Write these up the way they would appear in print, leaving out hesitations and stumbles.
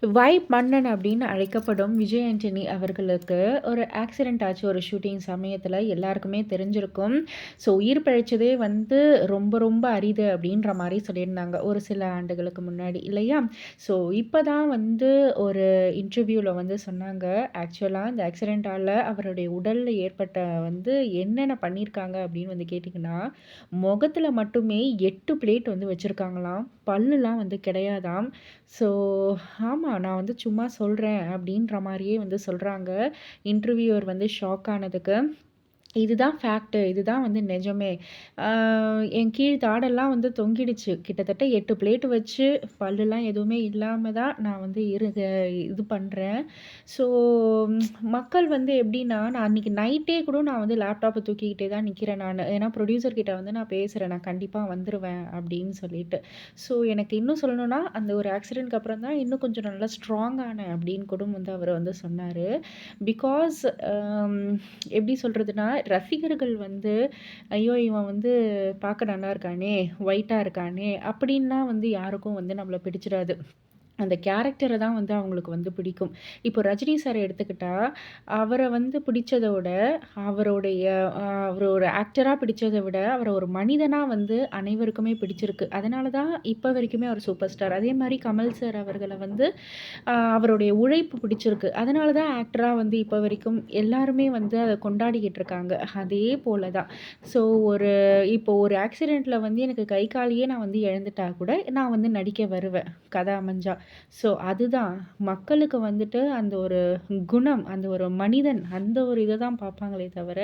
Vibe மன்னன் அப்படின்னு அழைக்கப்படும் விஜய் ஆண்டனி அவர்களுக்கு ஒரு ஆக்சிடென்ட் ஆச்சு ஒரு ஷூட்டிங் சமயத்தில் எல்லாருக்குமே தெரிஞ்சிருக்கும். ஸோ உயிர் பிழைச்சதே வந்து ரொம்ப ரொம்ப அரிது அப்படின்ற மாதிரி சொல்லியிருந்தாங்க ஒரு சில ஆண்டுகளுக்கு முன்னாடி இல்லையா? ஸோ இப்போ தான் வந்து ஒரு இன்டர்வியூவில் வந்து சொன்னாங்க. ஆக்சுவலாக இந்த ஆக்சிடென்ட்டால் அவருடைய உடலில் ஏற்பட்ட வந்து என்னென்ன பண்ணியிருக்காங்க அப்படின்னு வந்து கேட்டிங்கன்னா, முகத்தில் மட்டுமே 8 பிளேட் வந்து வச்சுருக்காங்களாம். பல்லுலாம் வந்து கிடையாதாம். ஸோ ஆமா. நான் வந்து சும்மா சொல்றேன் அப்படின்ற மாரியே வந்து சொல்றாங்க. இன்டர்வியூவர் வந்து ஷாக் ஆனதுக்கு. இதுதான் ஃபேக்ட்டு. இதுதான் வந்து நிஜமே. ஆ என் கீழ் தாடெல்லாம் வந்து தொங்கிடுச்சு. கிட்டத்தட்ட 8 பிளேட் வச்சு பல்லுலாம் எதுவுமே இல்லாம தான் நான் வந்து இது பண்றேன். ஸோ மக்கள் வந்து எப்படின்னா, நான் அன்னைக்கு நைட்டே கூட நான் வந்து லேப்டாப்ப தூக்கிக்கிட்டே தான் நிக்கிறேன் நானு. ஏன்னா ப்ரொடியூசர் கிட்ட வந்து நான் பேசுறேன். நான் கண்டிப்பா வந்துருவேன் அப்படின்னு சொல்லிட்டு. ஸோ எனக்கு இன்னும் சொல்லணும்னா, அந்த ஒரு ஆக்சிடென்ட்க்கு அப்புறம் தான் இன்னும் கொஞ்சம் நல்லா ஸ்ட்ராங் ஆனேன் அப்படின்னு கூட வந்து அவரு வந்து சொன்னாரு. பிகாஸ் அம் எப்படி சொல்றதுன்னா, ரசிகர்கள் வந்து, "ஐயோ! இவன் வந்து பார்க்க நல்லா இருக்கானே, ஒயிட்டா இருக்கானே" அப்படின்லாம் வந்து யாருக்கும் வந்து நம்மள பிடிச்சிராது. அந்த கேரக்டர தான் வந்து அவங்களுக்கு வந்து பிடிக்கும். இப்போ ரஜினி சார எடுத்துக்கிட்டா, அவர வந்து பிடிச்சத விட, அவருடைய அவர ஒரு ஆக்டரா பிடிச்சத விட, அவர ஒரு மனிதனா வந்து அனைவருக்குமே பிடிச்சிருக்கு. அதனால தான் இப்ப வரைக்குமே அவர் சூப்பர் ஸ்டார். அதேமாரி கமல் சார் அவர்கள வந்து அவருடைய உழைப்பு பிடிச்சிருக்கு. அதனால தான் ஆக்டரா வந்து இப்ப வரைக்கும் எல்லாருமே வந்து அத கொண்டாடிக்கிட்டு இருக்காங்க. அதே போல தான். ஸோ ஒரு இப்போ ஒரு ஆக்சிடென்ட்ல வந்து எனக்கு கை காலையே நான் வந்து இழந்துட்டா கூட, நான் வந்து நடிக்க வருவேன். கதை அமைஞ்சா. ஸோ அதுதான் மக்களுக்கு வந்துட்டு அந்த ஒரு குணம், அந்த ஒரு மனிதன், அந்த ஒரு இத தான் பார்ப்பாங்களே தவிர,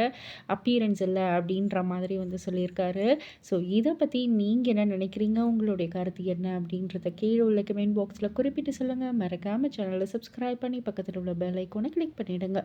அப்பியரன்ஸ் இல்ல அப்டின்ற மாதிரி வந்து சொல்லியிருக்காரு. ஸோ இத பத்தி நீங்க என்ன நினைக்கிறீங்க? உங்களுடைய கருத்து என்ன? அப்டின்றத கீழ உள்ள கமெண்ட் பாக்ஸ்ல குறிப்பிட்டு சொல்லுங்க. மறக்காம சேனல சப்ஸ்கிரைப் பண்ணி பக்கத்துல உள்ள பெல் ஐகான கிளிக் பண்ணிடுங்க.